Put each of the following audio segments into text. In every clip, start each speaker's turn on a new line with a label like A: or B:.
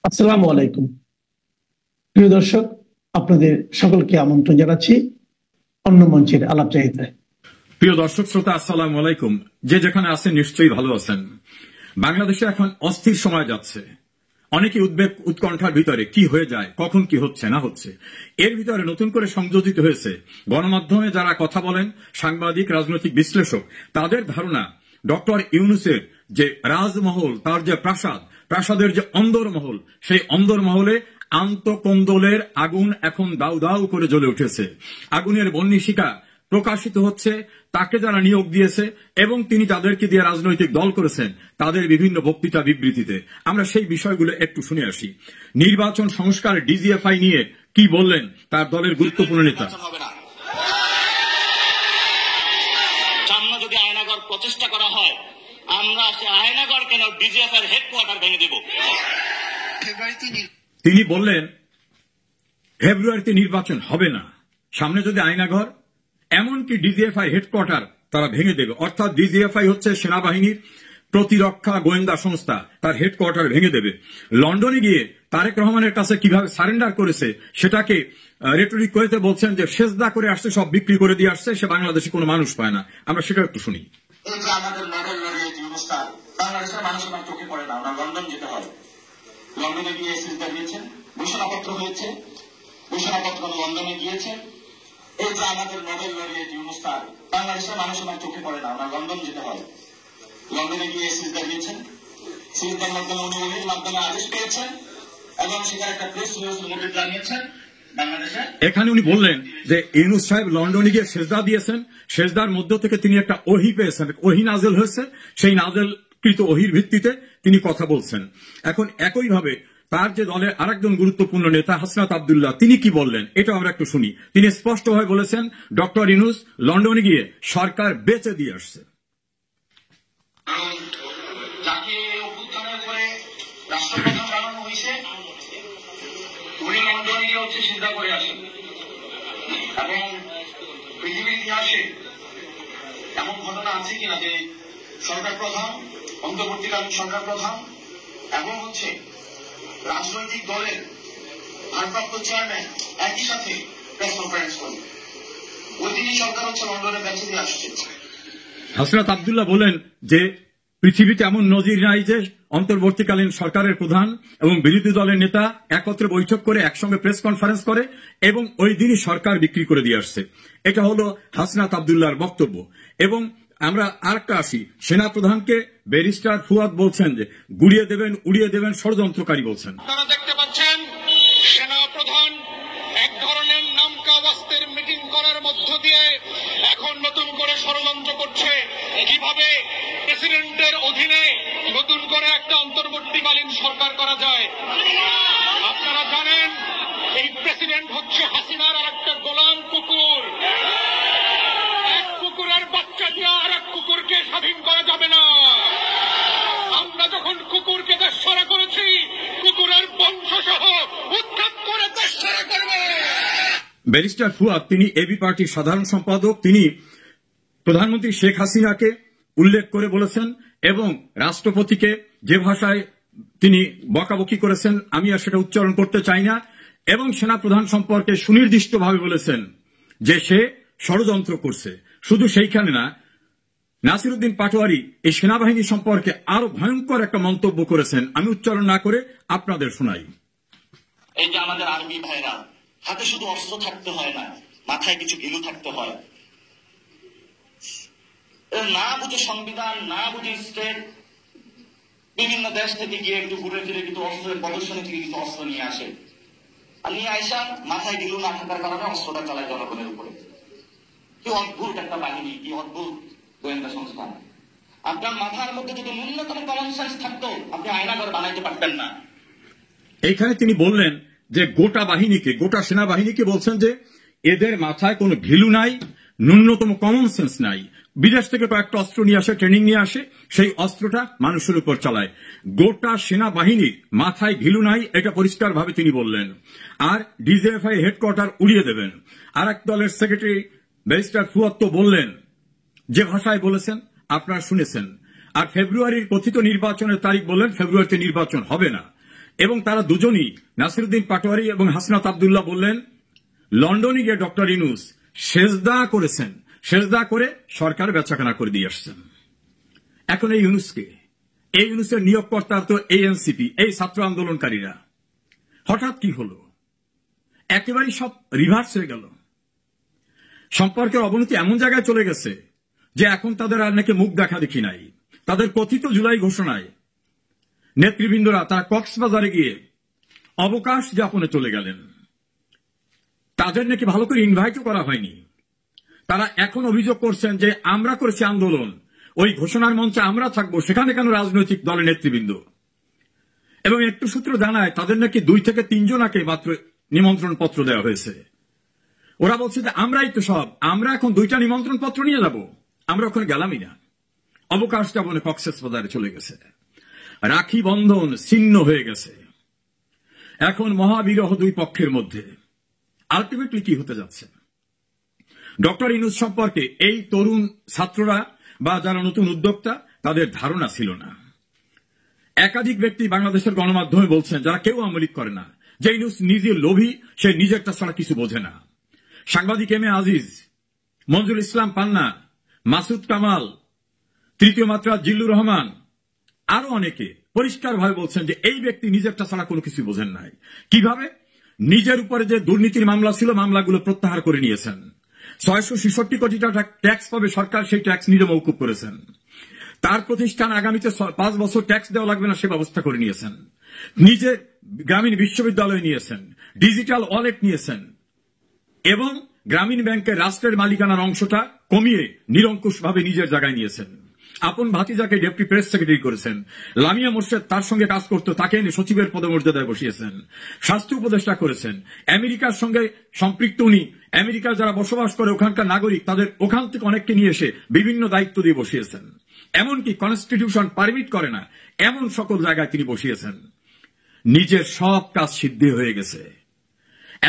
A: আসসালামু আলাইকুম। প্রিয় দর্শক, আপনাদের সকলকে আমন্ত্রণ জানাচ্ছি অন্য মঞ্চের আলাপচারিতায়।
B: প্রিয় দর্শক শ্রোতা, আসসালামু আলাইকুম। যে যেখানে আছেন নিশ্চয়ই ভালো আছেন। বাংলাদেশে এখন অস্থির সময় যাচ্ছে। অনেকে উদ্বেগ উৎকণ্ঠার ভিতরে কি হয়ে যায়, কখন কি হচ্ছে না হচ্ছে। এর ভিতরে নতুন করে সংযোজিত হয়েছে গণমাধ্যমে যারা কথা বলেন, সাংবাদিক, রাজনৈতিক বিশ্লেষক, তাদের ধারণা ডক্টর ইউনূসের যে রাজমহল, তার যে প্রাসাদের যে অন্দরমহল, সেই অন্দরমহলে আন্তঃকন্দলের আগুন এখন দাউ দাউ করে জ্বলে উঠেছে। আগুনের বহ্নিশিখা প্রকাশিত হচ্ছে তাকে যারা নিয়োগ দিয়েছে এবং তিনি তাদেরকে দিয়ে রাজনৈতিক দল করেছেন তাদের বিভিন্ন বক্তৃতা বিবৃতিতে। আমরা সেই বিষয়গুলো একটু শুনে আসি। নির্বাচন সংস্কার ডিজিএফআই নিয়ে কি বললেন তার দলের গুরুত্বপূর্ণ নেতা।
C: সামনে যদি আয়নাগর প্রচেষ্টা করা হয়, আমরা সে আয়নাগর কেন ডিজিএফআই হেডকোয়ার্টার ভেঙে দেব।
B: তিনি বললেন ফেব্রুয়ারিতে নির্বাচন হবে না, সামনে যদি আয়নাঘর, এমনকি ডিজিএফআই হেডকোয়ার্টার তারা ভেঙে দেবে। অর্থাৎ ডিজিএফআই হচ্ছে সেনাবাহিনীর প্রতিরক্ষা গোয়েন্দা সংস্থা, তার হেডকোয়ার্টার ভেঙে দেবে। লন্ডনে গিয়ে তারেক রহমানের কাছে কিভাবে সারেন্ডার করেছে সেটাকে রেটরিক করেতে বলছেন যে সেজদা করে আসছে, সব বিক্রি করে দিয়ে আসছে, সে বাংলাদেশে কোনো মানুষ পায় না। আমরা সেটা একটু শুনি।
C: এই যে আমাদের নোবেল লরিয়েট অবস্থা, বাংলাদেশের মানুষ আমার চোখে পড়ে না, ওনার লন্ডন যেতে হয়। লন্ডনে গিয়ে সিজদা দিয়েছেন, ঘোষণাপত্র হয়েছে, ঘোষণাপত্র লন্ডনে গিয়েছেন। এই যে আমাদের নোবেল লরিয়েট অবস্থা, বাংলাদেশের মানুষ আমার চোখে পড়ে না, ওনার লন্ডন যেতে হয়। লন্ডনে গিয়ে সিজদা দিয়েছেন, সিজদার মাধ্যমে উনি ওহির মাধ্যমে আদেশ পেয়েছেন এবং সেখানে একটা প্রেস রিলিজের মধ্যে জানিয়েছেন
B: এখানে উনি বললেন যে ইউনূস সাহেব লন্ডনে গিয়ে সেজদা দিয়েছেন, সেজদার মধ্য থেকে তিনি একটা ওহি পেয়েছেন, ওহি নাজেল হয়েছে, সেই নাজেলকৃত ওহির ভিত্তিতে তিনি কথা বলছেন। এখন একইভাবে তার যে দলের আরেকজন গুরুত্বপূর্ণ নেতা হাসনাত আব্দুল্লাহ, তিনি কি বললেন এটা আমরা একটু শুনি। তিনি স্পষ্টভাবে বলেছেন ডক্টর ইউনূস লন্ডনে গিয়ে সরকার বেচে দিয়ে আসছে।
C: যাকে অভ্যুত্থানের পরে রাষ্ট্রপ্রধান বানানো হয়েছে, উনি লন্ডনে গিয়ে হচ্ছে সিজদা করে আসেন। এবং পৃথিবীর ইতিহাসে এমন ঘটনা আছে কিনা যে সরকার প্রধান, অন্তর্বর্তীকালীন সরকার প্রধান এবং হচ্ছে রাজনৈতিক দলের ভারপ্রাপ্ত চেয়ারম্যান একই সাথে প্রেস কনফারেন্স করেন। ওই দিনই সরকার হচ্ছে লন্ডনে বেঁচে দিয়ে আসছে।
B: হাসনাত আব্দুল্লাহ বলেন যে পৃথিবীতে এমন নজির নাই যে অন্তর্বর্তীকালীন সরকারের প্রধান এবং বিরোধী দলের নেতা একত্রে বৈঠক করে একসঙ্গে প্রেস কনফারেন্স করে এবং ওই দিনই সরকার বিক্রি করে দিয়ে আসছে। এটা হলো হাসনাত আব্দুল্লাহর বক্তব্য। এবং আমরা আরেকটা আসি, সেনা প্রধানকে ব্যারিস্টার ফুয়াদ বলছেন যে গুড়িয়ে দেবেন, উড়িয়ে দেবেন, ষড়যন্ত্রকারী বলছেন।
D: আপনারা দেখতে পাচ্ছেন সেনা প্রধান এক ধরনের নামকা ওয়াস্তের মিটিং করার মধ্য দিয়ে এখন নতুন করে ষড়যন্ত্র করছে কিভাবে প্রেসিডেন্টের অধীনে নতুন করে একটা অন্তর্বর্তীকালীন সরকার করা যায়। আপনারা জানেন এই প্রেসিডেন্ট হচ্ছে হাসিনার আর একটা গোলাম কুকুর। এক কুকুরের বাচ্চা দিয়ে আর এক কুকুরকে স্বাধীন করা যাবে না। আমরা যখন কুকুরকে দেশছাড়া করেছি, কুকুরের বংশ সহ উৎখাত করে দেশছাড়া করবে।
B: ব্যারিস্টার ফুয়াদ তিনি এবি পার্টির সাধারণ সম্পাদক, তিনি প্রধানমন্ত্রী শেখ হাসিনাকে উল্লেখ করে বলেছেন এবং রাষ্ট্রপতিকে যে ভাষায় তিনি বকাবকি করেছেন আমি আর সেটা উচ্চারণ করতে চাই না, এবং সেনাপ্রধান সম্পর্কে সুনির্দিষ্টভাবে বলেছেন যে সে ষড়যন্ত্র করছে। শুধু সেইখানে না, নাসিরউদ্দিন পাটোয়ারি এই সেনাবাহিনী সম্পর্কে আরো ভয়ঙ্কর একটা মন্তব্য করেছেন, আমি উচ্চারণ না করে আপনাদের শোনাই।
C: এই যে আমাদের আর্মি ভাইরা, হাতে শুধু অস্ত্র থাকতে হয় না, মাথায় কিছু গিলু থাকতে হয়। না বুঝে সংবিধান, না বুঝে স্টেট, বিভিন্ন দেশ থেকে গিয়ে একটু ঘুরে ফিরে কিন্তু অস্ত্রের প্রদর্শনী থেকে কিছু অস্ত্র নিয়ে আসে। আর নিয়ে আইসা মাথায় গিলু না থাকার কারণে অস্ত্রটা চালায় জনগণের উপরে। কি অদ্ভুত একটা বাহিনী, কি অদ্ভুত গোয়েন্দা সংস্থা। আপনার মাথার মধ্যে যদি ন্যূনতম কমন সেন্স থাকতো, আপনি আয়নাঘর বানাইতে পারতেন না।
B: এইখানে তিনি বললেন যে গোটা বাহিনীকে, গোটা সেনাবাহিনীকে বলছেন যে এদের মাথায় কোনো ঘিলু নাই, ন্যূনতম কমন সেন্স নাই। বিদেশ থেকে কয়েকটা অস্ত্র নিয়ে আসে, ট্রেনিং নিয়ে আসে, সেই অস্ত্রটা মানুষের উপর চালায়। গোটা সেনাবাহিনীর মাথায় ঘিলু নাই, এটা পরিষ্কারভাবে তিনি বললেন। আর ডিজিএফআই হেডকোয়ার্টার উড়িয়ে দেবেন। আর এক দলের সেক্রেটারি ব্যারিস্টার ফুয়াদ তো বললেন, যে ভাষায় বলেছেন আপনারা শুনেছেন। আর ফেব্রুয়ারির কথিত নির্বাচনের তারিখ বললেন ফেব্রুয়ারিতে নির্বাচন হবে না। এবং তারা দুজনই নাসিরুদ্দিন পাটোয়ারি এবং হাসনাত আব্দুল্লাহ বললেন লন্ডনে গিয়ে ডক্টর ইউনূস সেজদা করেছেন, সেজদা করে সরকার বেচাকেনা করে দিয়ে আসছেন। এখন এই ইউনূসকে, এই ইউনূসের নিয়োগকর্তা তো এই এনসিপি, এই ছাত্র আন্দোলনকারীরা। হঠাৎ কি হলো? একেবারেই সব রিভার্স হয়ে গেল। সম্পর্কের অবনতি এমন জায়গায় চলে গেছে যে এখন তাদের আর নাকি মুখ দেখা দেখি নাই। তাদের কথিত জুলাই ঘোষণায় নেতৃবৃন্দরা তারা কক্সবাজারে গিয়ে অবকাশ যাপনে চলে গেলেন। তাদের নাকি ভালো করে ইনভাইটও করা হয়নি। তারা এখন অভিযোগ করছেন যে আমরা করেছি আন্দোলন, ওই ঘোষণার মঞ্চে আমরা থাকবো, সেখানে কেন রাজনৈতিক দলের নেতৃবৃন্দ? এবং একটু সূত্র জানায় তাদের নাকি 2 থেকে 3 জনাকে মাত্র নিমন্ত্রণ পত্র দেওয়া হয়েছে। ওরা বলছে যে আমরাই তো সব, আমরা এখন 2টা নিমন্ত্রণ পত্র নিয়ে যাব, আমরা ওখানে গেলামই না। অবকাশ যাপনে কক্সবাজারে চলে গেছে। রাখি বন্ধন ছিন্ন হয়ে গেছে। এখন মহাবিরহ 2 পক্ষের মধ্যে। আলটিমেটলি কি হতে যাচ্ছে? ডক্টর ইউনূস সম্পর্কে এই তরুণ ছাত্ররা বা যারা নতুন উদ্যোক্তা, তাদের ধারণা ছিল না। একাধিক ব্যক্তি বাংলাদেশের গণমাধ্যমে বলছেন, যারা কেউ আওয়ামী লীগ করে না, যে ইউনূস নিজে লোভী, সে নিজেরটা ছাড়া কিছু বোঝে না। সাংবাদিক এম এ আজিজ, মঞ্জুর ইসলাম পান্না, মাসুদ কামাল, তৃতীয় মাত্রা জিল্লুর রহমান, আরো অনেকে পরিষ্কারভাবে বলছেন যে এই ব্যক্তি নিজেরটা ছাড়া কোনো কিছু বোঝেন নাই। কিভাবে? নিজের উপরে যে দুর্নীতির মামলা ছিল, মামলাগুলো প্রত্যাহার করে নিয়েছেন। 666 কোটি টাকা ট্যাক্স পাবে সরকার, সেই ট্যাক্স নিজে মওকুফ করেছেন। তার প্রতিষ্ঠান আগামীতে 5 বছর ট্যাক্স দেওয়া লাগবে না, সে ব্যবস্থা করে নিয়েছেন। নিজে গ্রামীণ বিশ্ববিদ্যালয় নিয়েছেন, ডিজিটাল ওয়ালেট নিয়েছেন, এবং গ্রামীণ ব্যাংকের রাষ্ট্রের মালিকানার অংশটা কমিয়ে নিরঙ্কুশভাবে নিজের জায়গায় নিয়েছেন। আপন ভাতিজাকে ডেপুটি প্রেস সেক্রেটারি করেছেন। লামিয়া মোর্শেদ তার সঙ্গে কাজ করত, তাকে এনে সচিবের পদমর্যাদায় বসিয়েছেন। স্বাস্থ্য উপদেষ্টা করেছেন। আমেরিকার সঙ্গে সম্পৃক্ত উনি, আমেরিকার যারা বসবাস করে ওখানকার নাগরিক, তাদের ওখান থেকে অনেককে নিয়ে এসে বিভিন্ন দায়িত্ব দিয়ে বসিয়েছেন। এমনকি কনস্টিটিউশন পারমিট করে না এমন সকল জায়গায় তিনি বসিয়েছেন। নিজের সব কাজ সিদ্ধি হয়ে গেছে।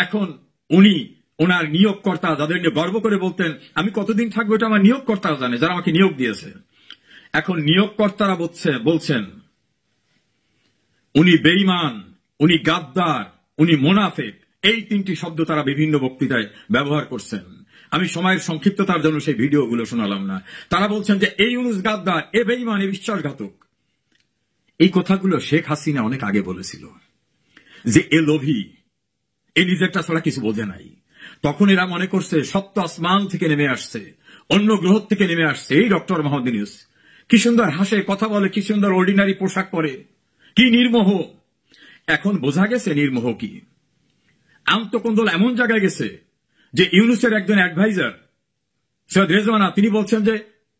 B: এখন উনি ওনার নিয়োগকর্তা, যাদের নিয়ে গর্ব করে বলতেন আমি কতদিন থাকবো এটা আমার নিয়োগকর্তা জানে, যারা আমাকে নিয়োগ দিয়েছে। এখন নিয়োগকর্তারা বলছেন উনি বেঈমান, উনি গাদ্দার, উনি মোনাফেক। এই 3টি শব্দ তারা বিভিন্ন বক্তৃতায় ব্যবহার করছেন। আমি সময়ের সংক্ষিপ্ততার জন্য সেই ভিডিওগুলো শোনালাম না। তারা বলছেন যে এই ইউনূস গাদ্দার, এ বেঈমান, এ বিশ্বাসঘাতক। এই কথাগুলো শেখ হাসিনা অনেক আগে বলেছিল যে এ লোভী, এ নিজেরটা ছাড়া কিছু বোঝে নাই। তখন এরা মনে করছে সপ্ত আসমান থেকে নেমে আসছে, অন্য গ্রহ থেকে নেমে আসছে এই ডক্টর মোহাম্মদ ইউনূস। কি সুন্দর হাসে, কথা বলে, কি সুন্দর অর্ডিনারি পোশাক পরে, কি নির্মোহ। এখন বোঝা গেছে নির্মোহ কি। আন্তকন্দল এমন জায়গায় গেছে যে ইউনূসের একজন অ্যাডভাইজার সৈয়দ রেজওয়ানা, তিনি বলছেন যে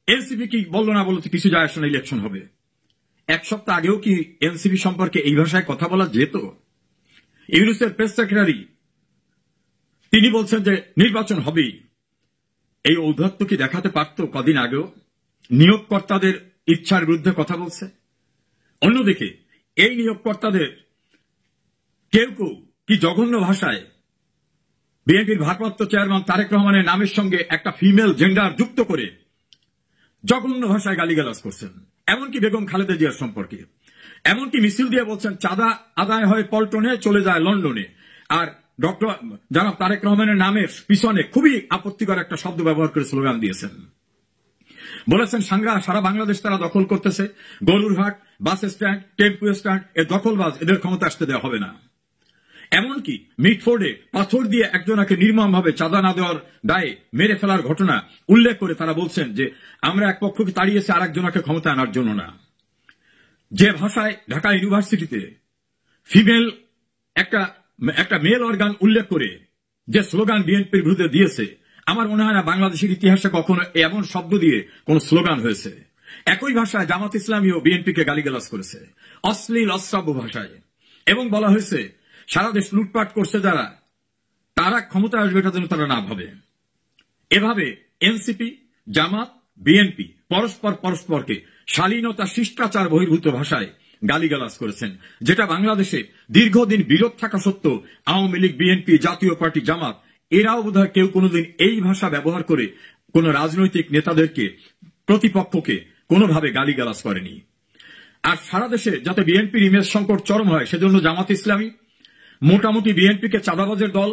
B: এনসিপি কি বললো না বলতে কিছু যায় আসে না, ইলেকশন হবে। 1 সপ্তাহ আগেও কি এনসিপি সম্পর্কে এই ভাষায় কথা বলা যেত? ইউনূসের প্রেস সেক্রেটারি তিনি বলছেন যে নির্বাচন হবেই। এই ঔদ্ধত্য কি দেখাতে পারত কদিন আগেও? নিয়োগকর্তাদের ইচ্ছার বিরুদ্ধে কথা বলছে। অন্যদিকে এই নিয়োগকর্তাদের কেউ কেউ কি জঘন্য ভাষায় বিএনপির ভারপ্রাপ্ত চেয়ারম্যান তারেক রহমানের নামের সঙ্গে একটা ফিমেল জেন্ডার যুক্ত করে জঘন্য ভাষায় গালিগালাজ করছেন। এমনকি বেগম খালেদা জিয়ার সম্পর্কে, এমনকি মিছিল দিয়ে বলছেন চাঁদা আদায় হয় পল্টনে, চলে যায় লন্ডনে। আর ডক্টর জনাব তারেক রহমানের নামের পিছনে খুবই আপত্তিকর একটা শব্দ ব্যবহার করে স্লোগান দিয়েছেন। বলেছেন সারা বাংলাদেশ তারা দখল করতেছে, গরুরহাট, বাস স্ট্যান্ড, টেম্পু স্ট্যান্ড, এর দখলবাজ, এদের ক্ষমতা আসতে দেওয়া হবে না। এমনকি মিটফোর্ডে পাথর দিয়ে একজনকে নির্মমভাবে চাঁদা না দেওয়ার দায়ে মেরে ফেলার ঘটনা উল্লেখ করে তারা বলছেন যে আমরা এক পক্ষকে তাড়িয়েছি আর একজনকে ক্ষমতা আনার জন্য না। যে ভাষায় ঢাকা ইউনিভার্সিটিতে ফিমেল একটা মেল অর্গান উল্লেখ করে যে স্লোগান বিএনপির বিরুদ্ধে দিয়েছে, আমার মনে হয় না বাংলাদেশের ইতিহাসে কখনো এমন শব্দ দিয়ে কোন স্লোগান হয়েছে। একই ভাষায় জামাত ইসলামী ও বিএনপিকে গালিগালাজ করেছে অশ্লীল অশ্রাব্য ভাষায়, এবং বলা হয়েছে সারা দেশ লুটপাট করছে যারা, তারা ক্ষমতা আসবে এটা যেন তারা না ভাবে। এভাবে এনসিপি, জামাত, বিএনপি পরস্পরকে শালীনতা শিষ্টাচার বহির্ভূত ভাষায় গালিগালাজ করেছেন, যেটা বাংলাদেশে দীর্ঘদিন বিরোধ থাকা সত্ত্বেও আওয়ামী লীগ, বিএনপি, জাতীয় পার্টি, জামাত এরাও বোধহয় কেউ কোনোদিন এই ভাষা ব্যবহার করে কোন রাজনৈতিক নেতাদেরকে, প্রতিপক্ষকে কোনোভাবে গালিগালাজ করেনি। আর সারা দেশে যাতে বিএনপির ইমেজ সংকট চরম হয় সেজন্য জামাত ইসলামী মোটামুটি বিএনপিকে চাঁদাবাজের দল,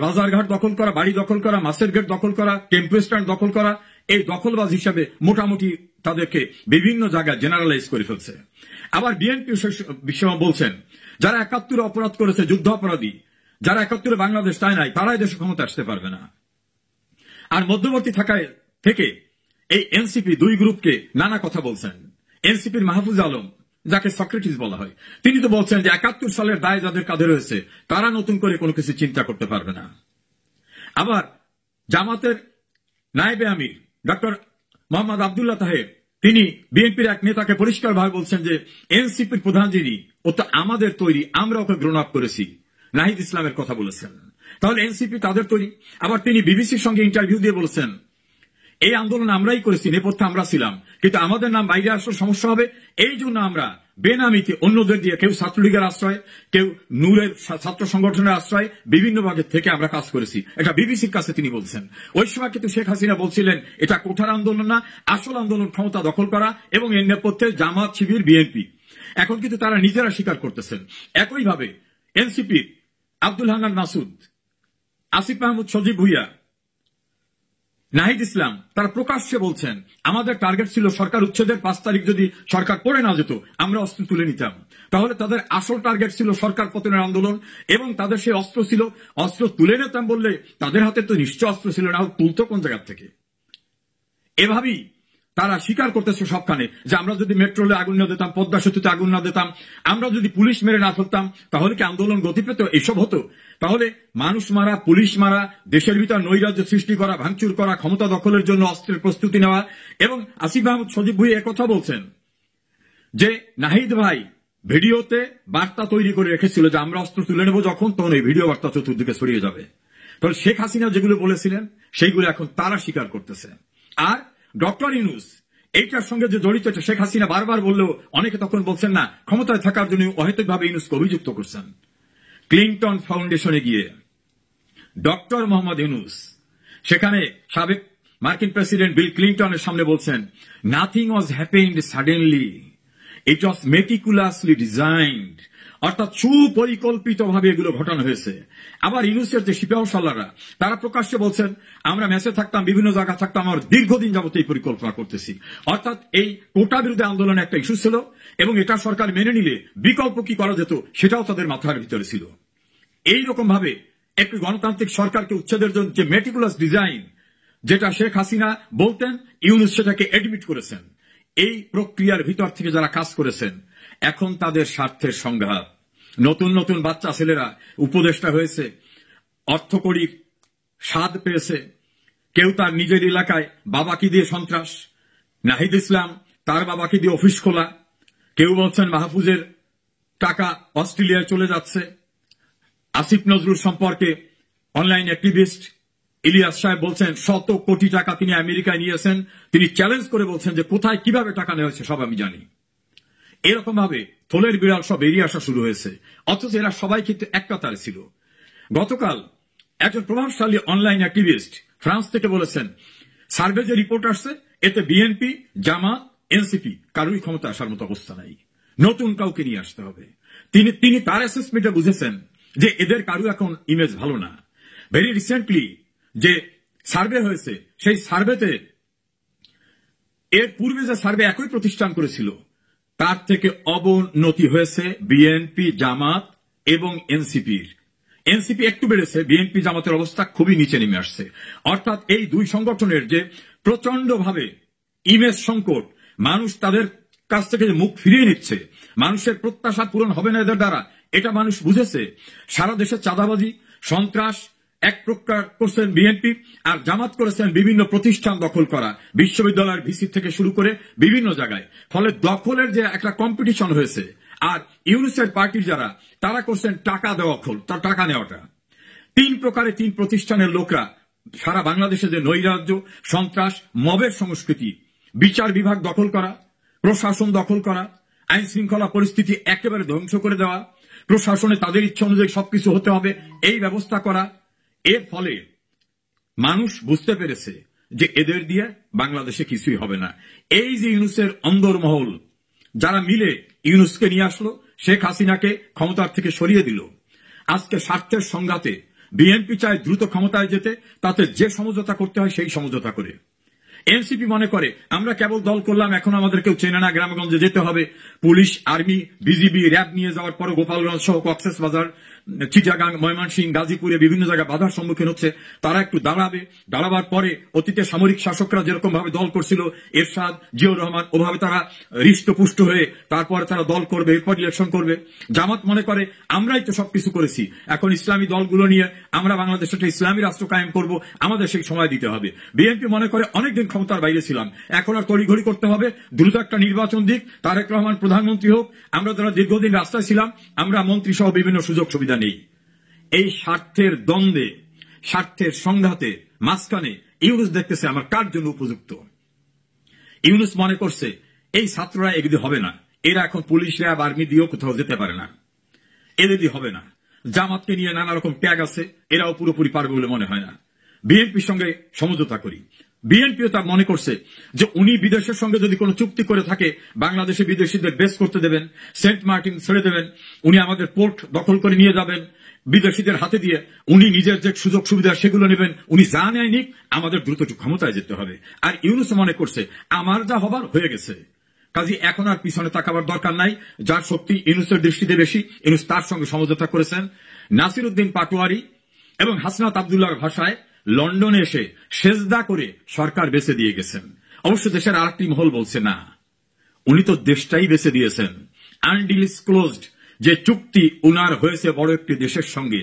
B: বাজারঘাট দখল করা, বাড়ি দখল করা, মাছের গেট দখল করা, টেম্পো স্ট্যান্ড দখল করা, এই দখলবাজ হিসাবে মোটামুটি তাদেরকে বিভিন্ন জায়গায় জেনারেলাইজ করে ফেলছে। আবার বিএনপি বিষয় বলছেন যারা ৭১ অপরাধ করেছে, যুদ্ধ অপরাধী, যারা ৭১ বাংলাদেশ চায় নাই, তারাই দেশে ক্ষমতা আসতে পারবে না। আর মধ্যবর্তী থাকায় থেকে এই এনসিপি দুই গ্রুপকে নানা কথা বলছেন। এনসিপির মাহফুজ আলম, যাকে সক্রেটিস বলা হয়, তিনি তো বলছেন যে ৭১ সালের দায় যাদের কাঁধে রয়েছে তারা নতুন করে কোনো কিছু চিন্তা করতে পারবে না। আবার জামাতের নায়েবে আমির ডক্টর মোহাম্মদ আব্দুল্লাহ তাহের, তিনি বিএনপির এক নেতাকে পরিষ্কারভাবে বলছেন যে এনসিপির প্রধান যিনি, ও তো আমাদের তৈরি, আমরা ওকে গ্রহণ আপ করেছি। নাহিদ ইসলামের কথা বলেছেন। তাহলে এনসিপি তাদের তৈরি। আবার তিনি বিবিসির সঙ্গে ইন্টারভিউ দিয়ে বলেছেন এই আন্দোলন আমরাই করেছি, নেপথ্যে আমরা ছিলাম, কিন্তু আমাদের নাম বাইরে আসার সমস্যা হবে, এই জন্য আমরা বেনামিতে অন্যদের দিয়ে, কেউ ছাত্রলীগের আশ্রয়, কেউ নূরের ছাত্র সংগঠনের আশ্রয়, বিভিন্ন ভাগের থেকে আমরা কাজ করেছি। এটা বিবিসির কাছে তিনি বলছেন। ওই সময় কিন্তু শেখ হাসিনা বলছিলেন এটা কোঠার আন্দোলন না, আসল আন্দোলন ক্ষমতা দখল করা, এবং এর নেপথ্যে জামাত, শিবির, বিএনপি। এখন কিন্তু তারা নিজেরা স্বীকার করতেছেন। একইভাবে এনসিপির আব্দুল হান্নান মাসুদ, আসিফ মাহমুদ, সজীব ভুইয়া, নাহিদ ইসলাম, তারা প্রকাশ্যে বলছেন আমাদের টার্গেট ছিল সরকার উচ্ছেদের ৫ তারিখ যদি সরকার পড়ে না যেত আমরা অস্ত্র তুলে নিতাম। তাহলে তাদের আসল টার্গেট ছিল সরকার পতনের আন্দোলন, এবং তাদের সেই অস্ত্র ছিল অস্ত্র তুলে নিতাম বললে তাদের হাতে তো নিশ্চয় অস্ত্র ছিল না, তুলতো কোন জায়গা থেকে। এভাবেই তারা স্বীকার করতেছে সবখানে যে আমরা যদি মেট্রোলে আগুন না দিতাম, পদ্মা সেতুতে আগুন না দিতাম, আমরা যদি পুলিশ মেরে না ফেলতাম, তাহলে কি আন্দোলন গতি পেত? এসব হতো? তাহলে মানুষ মারা, পুলিশ মারা, দেশের ভিতর নৈরাজ্য সৃষ্টি করা, ভাঙচুর করা, ক্ষমতা দখলের জন্য অস্ত্রের প্রস্তুতি নেওয়া। এবং আসিফ মাহমুদ, সজীব ভুঁইয়া একথা বলছেন যে নাহিদ ভাই ভিডিওতে বার্তা তৈরি করে রেখেছিল যে আমরা অস্ত্র তুলে নেব যখন, তখন এই ভিডিও বার্তা চতুর্দিকে ছড়িয়ে যাবে। তাহলে শেখ হাসিনা যেগুলো বলেছিলেন সেইগুলো এখন তারা স্বীকার করতেছে। আর ডক্টর ইউনূস এইটার সঙ্গে যে জড়িত, শেখ হাসিনা বারবার বললেও অনেকে তখন বলছেন না, ক্ষমতায় থাকার জন্য অহেতুকভাবে ইউনূসকে অভিযুক্ত করছেন। ক্লিনটন ফাউন্ডেশনে গিয়ে ডক্টর মোহাম্মদ ইউনূস সেখানে সাবেক মার্কিন প্রেসিডেন্ট বিল ক্লিনটনের সামনে বলছেন নাথিং ওয়াজ হ্যাপেন্ড সাডেনলি, ইট ওয়াজ মেটিকুলাসলি ডিজাইনড, অর্থাৎ সুপরিকল্পিতভাবে এগুলো ঘটানো হয়েছে। আবার ইউনূসের যে সিপাহসালাররা, তারা প্রকাশ্যে বলছেন আমরা মেসে থাকতাম, বিভিন্ন জায়গা থাকতাম, আমরা দীর্ঘদিন যাবত এই পরিকল্পনা করতেছি। অর্থাৎ এই কোটা বিরোধী আন্দোলনে একটা ইস্যু ছিল, এবং এটা সরকার মেনে নিলে বিকল্প কি করা যেত সেটাও তাদের মাথার ভিতরে ছিল। এইরকম ভাবে একটি গণতান্ত্রিক সরকারকে উচ্ছেদের জন্য যে মেটিকুলাস ডিজাইন, যেটা শেখ হাসিনা বলতেন, ইউনূস সেটাকে এডমিট করেছেন। এই প্রক্রিয়ার ভিতর থেকে যারা কাজ করেছেন, এখন তাদের স্বার্থের সংঘাত। নতুন নতুন বাচ্চা ছেলেরা উপদেষ্টা হয়েছে, অর্থকড়ির স্বাদ পেয়েছে। কেউ তার নিজের এলাকায় বাবাকে দিয়ে সন্ত্রাস, নাহিদ ইসলাম তার বাবাকে দিয়ে অফিস খোলা, কেউ বলছেন মাহফুজের টাকা অস্ট্রেলিয়ায় চলে যাচ্ছে। আসিফ নজরুল সম্পর্কে অনলাইন অ্যাক্টিভিস্ট ইলিয়াস সাহেব বলছেন ১০০ কোটি টাকা তিনি আমেরিকায় নিয়েছেন। তিনি চ্যালেঞ্জ করে বলছেন যে কোথায় কিভাবে টাকা নেওয়া হয়েছে সব আমি জানি। এরকম ভাবে থলের বিড়াল সব বেরিয়ে আসা শুরু হয়েছে, অথচ এরা সবাই কিন্তু এক কাতারে ছিল। গতকাল একজন প্রভাবশালী অনলাইন অ্যাক্টিভিস্ট ফ্রান্স থেকে বলেছেন সার্ভে যে রিপোর্ট আসছে এতে বিএনপি, জামাত, এনসিপি কারোই ক্ষমতা আসার মতো অবস্থা নাই, নতুন কাউকে নিয়ে আসতে হবে। তিনি তার অ্যাসেসমেন্টে বুঝেছেন যে এদের কারো এখন ইমেজ ভালো না। ভেরি রিসেন্টলি যে সার্ভে হয়েছে, সেই সার্ভেতে এর পূর্বে যে সার্ভে একই প্রতিষ্ঠান করেছিল তার থেকে অবনতি হয়েছে বিএনপি, জামাত এবং এনসিপির। এনসিপি একটু বেড়েছে, বিএনপি জামাতের অবস্থা খুবই নিচে নেমে আসছে। অর্থাৎ এই দুই সংগঠনের যে প্রচন্ড ভাবে ইমেজ সংকট, মানুষ তাদের কাছ থেকে যে মুখ ফিরিয়ে নিচ্ছে, মানুষের প্রত্যাশা পূরণ হবে না এদের দ্বারা, এটা মানুষ বুঝেছে। সারা দেশে চাঁদাবাজি, সন্ত্রাস এক প্রকার করছেন বিএনপি, আর জামাত করেছেন বিভিন্ন প্রতিষ্ঠান দখল করা, বিশ্ববিদ্যালয়ের ভিসি থেকে শুরু করে বিভিন্ন জায়গায়। ফলে দখলের যে একটা কম্পিটিশন হয়েছে। আর ইউনূসের পার্টির যারা, তারা করছেন টাকা দেওয়া, তার টাকা নেওয়াটা। ৩ প্রকারে ৩ প্রতিষ্ঠানের লোকরা সারা বাংলাদেশে যে নৈরাজ্য, সন্ত্রাস, মবের সংস্কৃতি, বিচার বিভাগ দখল করা, প্রশাসন দখল করা, আইন শৃঙ্খলা পরিস্থিতি একেবারে ধ্বংস করে দেওয়া, প্রশাসনে তাদের ইচ্ছা অনুযায়ী সবকিছু হতে হবে এই ব্যবস্থা করা। এর ফলে মানুষ বুঝতে পেরেছে যে এদের দিয়ে বাংলাদেশে কিছুই হবে না। এই যে ইউনূসের অন্দরমহল যারা মিলে ইউনূসকে নিয়ে আসলো, শেখ হাসিনাকে ক্ষমতার থেকে সরিয়ে দিল। আজকে স্বার্থের সংঘাতে বিএনপি চায় দ্রুত ক্ষমতায় যেতে, তাতে যে সমঝোতা করতে হয় সেই সমঝোতা করে। এনসিপি মনে করে আমরা কেবল দল করলাম, এখন আমাদের কেউ চেনে না, গ্রামগঞ্জে যেতে হবে। পুলিশ, আর্মি, বিজিবি, র্যাব নিয়ে যাওয়ার পর গোপালগঞ্জ সহ কক্সেস বাজার, চিটাগাং, ময়মনসিংহ, গাজীপুরে বিভিন্ন জায়গায় বাধার সম্মুখীন হচ্ছে। তারা একটু দাঁড়াবার পরে অতীতে সামরিক শাসকরা যেরকম ভাবে দল করছিল, এরশাদ, জিয়াউর রহমান, ওভাবে তারা হৃষ্টপুষ্ট হয়ে তারপরে তারা দল করবে, এরপর ইলেকশন করবে। জামাত মনে করে আমরাই তো সবকিছু করেছি, এখন ইসলামী দলগুলো নিয়ে আমরা বাংলাদেশে একটা ইসলামী রাষ্ট্র কায়েম করব, আমাদের সেই সময় দিতে হবে। বিএনপি মনে করে অনেকদিন ক্ষমতার বাইরে ছিলাম, এখন আর তড়িঘড়ি করতে হবে, দ্রুত একটা নির্বাচন দিক, তারেক রহমান প্রধানমন্ত্রী হোক, আমরা যারা দীর্ঘদিন রাস্তায় ছিলাম আমরা মন্ত্রী সহ বিভিন্ন সুযোগ সুবিধা নেই। এই স্বার্থের দ্বন্দ্বে, স্বার্থের সংঘাতে মাঝখানে ইউনূস দেখতেছে আমার কার জন্য উপযুক্ত। ইউনূস মনে করছে এই ছাত্ররা এগুলি হবে না, এরা এখন পুলিশ, র্যাব, আর্মি দিয়েও কোথাও যেতে পারে না, এদের হবে না। জামাতকে নিয়ে নানা রকম ট্যাগ আছে, এরাও পুরোপুরি পারবে বলে মনে হয় না। বিএনপির সঙ্গে সমঝোতা করি। বিএনপিও তার মনে করছে যে উনি বিদেশের সঙ্গে যদি কোনো চুক্তি করে থাকে, বাংলাদেশে বিদেশিদের বেস করতে দেবেন, সেন্ট মার্টিন ছেড়ে দেবেন, উনি আমাদের পোর্ট দখল করে নিয়ে যাবেন বিদেশিদের হাতে দিয়ে, উনি নিজের যে সুযোগ সুবিধা সেগুলো নেবেন, উনি যা নেয় নিক, আমাদের দ্রুত ক্ষমতায় যেতে হবে। আর ইউনূস মনে করছে আমার যা হবার হয়ে গেছে, কাজে এখন আর পিছনে তাকাবার দরকার নাই। যার শক্তি ইউনূসের দৃষ্টিতে বেশি, ইউনূস তার সঙ্গে সমঝোতা করেছেন। নাসির উদ্দিন পাটোয়ারি এবং হাসনাত আব্দুল্লাহর ভাষায় লন্ডনে এসে সেজদা করে সরকার বেঁচে দিয়ে গেছেন। অবশ্য দেশের আরেকটি মহল বলছে না, উনি তো দেশটাই বেঁচে দিয়েছেন। আনডিসক্লোজড যে চুক্তি উনার হয়েছে বড় একটি দেশের সঙ্গে,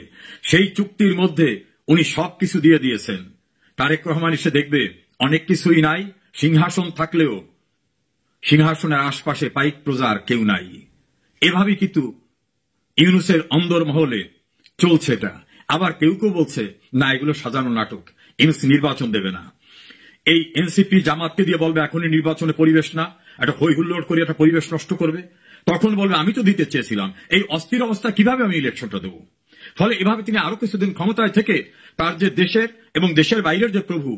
B: সেই চুক্তির মধ্যে উনি সবকিছু দিয়ে দিয়েছেন। তারেক রহমান এসে দেখবে অনেক কিছুই নাই, সিংহাসন থাকলেও সিংহাসনের আশপাশে পাইক প্রজার কেউ নাই। এভাবেই কিন্তু ইউনূসের অন্দর মহলে চলছে এটা। আবার কেউ কেউ বলছে না, এগুলো সাজানো নাটক, ইউনূস নির্বাচন দেবে না। এই এনসিপি জামাতকে দিয়ে বলবে এখনই নির্বাচনে পরিবেশ না, একটা হই হুল্লোড় করে একটা পরিবেশ নষ্ট করবে, তখন বলবে আমি তো দিতে চেয়েছিলাম, এই অস্থির অবস্থা কিভাবে আমি ইলেকশনটা দেবো। ফলে এভাবে তিনি আরো কিছুদিন ক্ষমতায় থেকে তার যে দেশের এবং দেশের বাইরের যে প্রভু,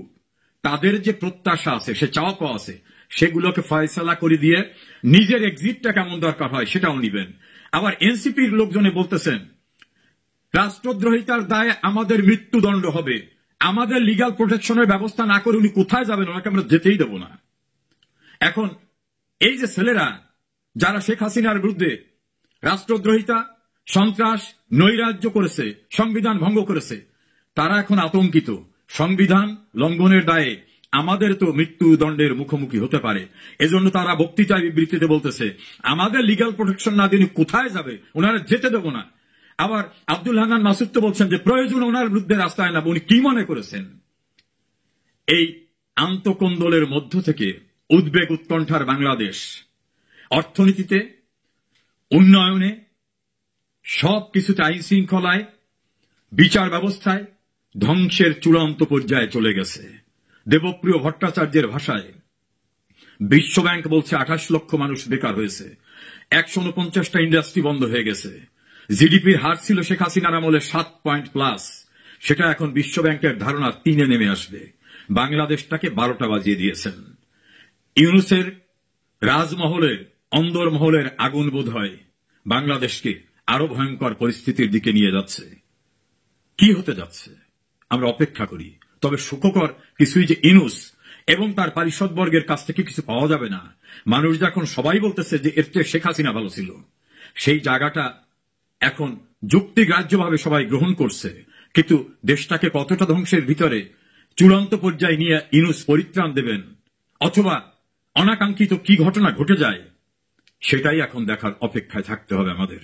B: তাদের যে প্রত্যাশা আছে, সে চাওয়া পাওয়া আছে, সেগুলোকে ফয়সালা করে দিয়ে নিজের এক্সিটটা কেমন দরকার হয় সেটাও নিবেন। আবার এনসিপির লোকজনে বলতেছেন রাষ্ট্রদ্রোহিতার দায়ে আমাদের মৃত্যুদণ্ড হবে, আমাদের লিগ্যাল প্রোটেকশনের ব্যবস্থা না করে উনি কোথায় যাবেন, ওনাকে আমরা যেতেই দেব না। এখন এই যে ছেলেরা যারা শেখ হাসিনার বিরুদ্ধে রাষ্ট্রদ্রোহিতা, সন্ত্রাস, নৈরাজ্য করেছে, সংবিধান ভঙ্গ করেছে, তারা এখন আতঙ্কিত। সংবিধান লঙ্ঘনের দায়ে আমাদের তো মৃত্যুদণ্ডের মুখোমুখি হতে পারে। এজন্য তারা বক্তৃতায় বিবৃতিতে বলতেছে আমাদের লিগ্যাল প্রোটেকশন না দিয়ে কোথায় যাবে, ওনারা যেতে দেব না। আবার আব্দুল হান্নান মাসুদ তো বলছেন যে প্রয়োজন ওনার বিরুদ্ধে রাস্তায় নামবো। উনি কি মনে করেছেন এই আন্তঃকন্দলের মধ্য থেকে উদ্বেগ উৎকণ্ঠার বাংলাদেশ অর্থনীতিতে, উন্নয়নে, সবকিছুতে, আইন শৃঙ্খলায়, বিচার ব্যবস্থায় ধ্বংসের চূড়ান্ত পর্যায়ে চলে গেছে। দেবপ্রিয় ভট্টাচার্যের ভাষায় বিশ্বব্যাংক বলছে 28 লক্ষ মানুষ বেকার হয়েছে, 149টা ইন্ডাস্ট্রি বন্ধ হয়ে গেছে। জিডিপির হার ছিল শেখ হাসিনার আমলে 7 পয়েন্ট প্লাস, সেটা এখন বিশ্বব্যাংকের ধারণা 3-এ নেমে আসবে। বাংলাদেশটাকে 12টা বাজিয়ে দিয়েছেন। ইউনূসের রাজমহলের অন্দরমহলের আগুন বোধ হয় বাংলাদেশকে আরো ভয়ঙ্কর পরিস্থিতির দিকে নিয়ে যাচ্ছে। কি হতে যাচ্ছে আমরা অপেক্ষা করি। তবে সুখকর কিছুই যে ইউনূস এবং তার পারিষদবর্গের কাছ থেকে কিছু পাওয়া যাবে না। মানুষ যখন সবাই বলতেছে যে এর চেয়ে শেখ হাসিনা ভালো ছিল, সেই জায়গাটা এখন যুক্তিগ্রাহ্যভাবে সবাই গ্রহণ করছে। কিন্তু দেশটাকে কতটা ধ্বংসের ভিতরে চূড়ান্ত পর্যায়ে নিয়ে ইউনূস পরিত্রাণ দেবেন, অথবা অনাকাঙ্ক্ষিত কি ঘটনা ঘটে যায়, সেটাই এখন দেখার অপেক্ষায় থাকতে হবে আমাদের।